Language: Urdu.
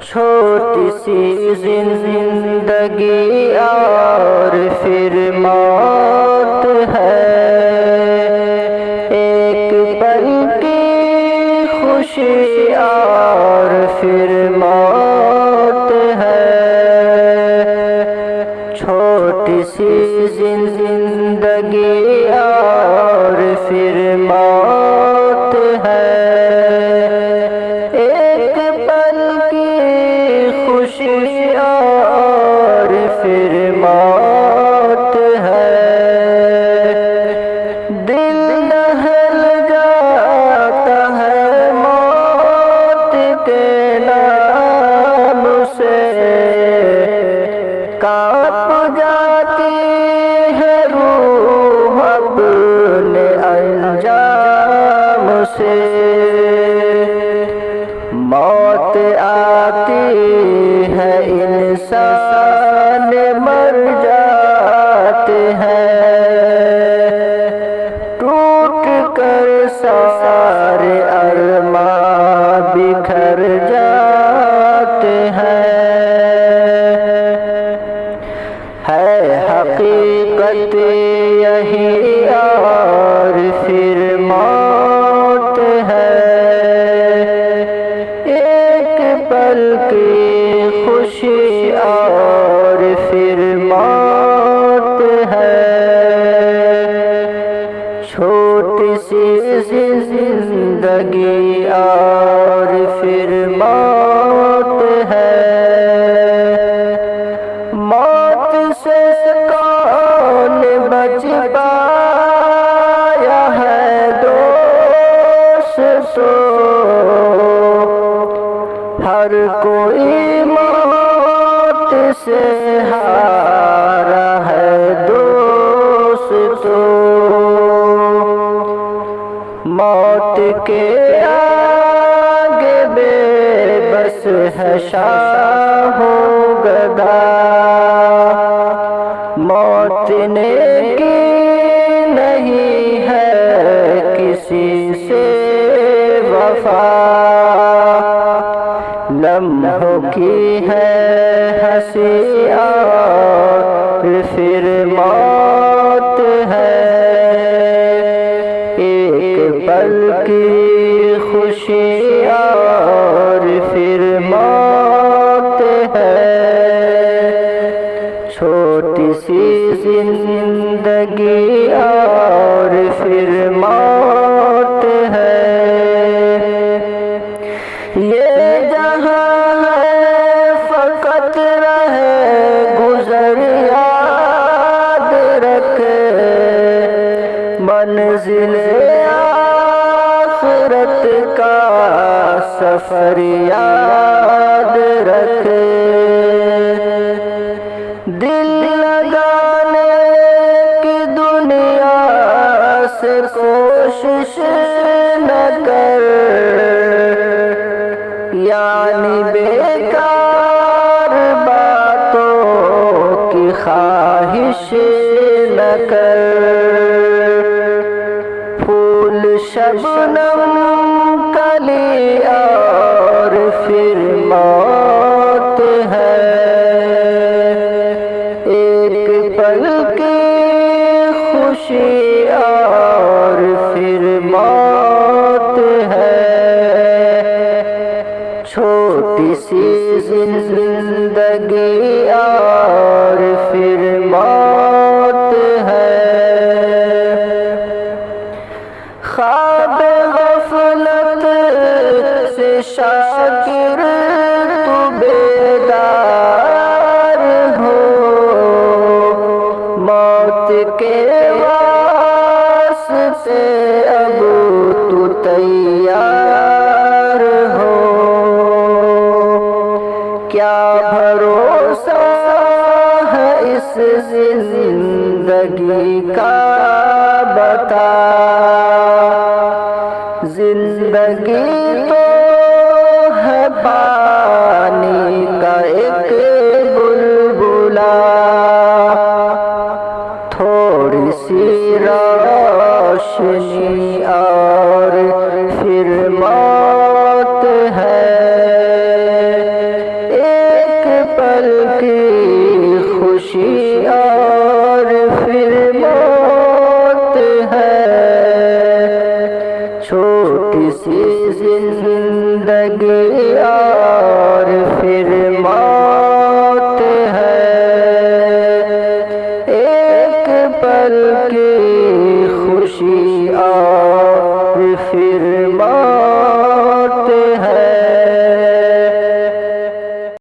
چھوٹی سی زندگی اور پھر موت ہے، ایک پل کی خوشی اور پھر موت ہے، چھوٹی سی زندگی اور پھر موت ہے، ایک پل کی خوشی اور پھر موت ہے، دل دہل جاتا ہے موت کے نام سے، کانپ جاتی ہے روح اپنے انجام سے، موت آتی ہے انسان مر جاتے ہیں، ٹوٹ کر سارے ارمان بکھر جاتے ہیں، ہے حقیقت یہی اور پھر موت ہے، ایک پل کی خوشی اور پھر موت ہے، چھوٹی سی زندگی اور پھر موت ہے، موت سے کون بچ پایا ہے دوستو، ہر کوئی موت سے ہارا ہے دوستو، موت کے آگے بے بس ہے شاہ و گدا، موت نے کی نہیں ہے کسی سے وفا، لمحوں کی ہے ہنسی اور پھر موت ہے، ایک پل کی خوشی اور پھر موت ہے، چھوٹی سی زندگی اور پھر موت ہے، یہ جہاں ہے فقط رہے گزر یاد رکھ، منزل آخرت کا سفر یاد رکھ، دل لگانے کی دنیا سے کوشش نہ کر، یعنی بیکار باتوں کی خواہش نہ کر، پھول شبنم کلی اور پھر موت ہے، ایک پل کی خوشی اور پھر موت ہے، چھوٹی سی زندگی اور پھر موت ہے، خواب غفلت سے شاکر تو بیدار ہو، موت کے واسطے اب تو تیار ہو، کیا بھروسہ ہے اس زندگی کا بتا، زندگی تو ہے پانی کا ایک بلبلا، تھوڑی سی روشنی اور پھر موت ہے، اسی زندگی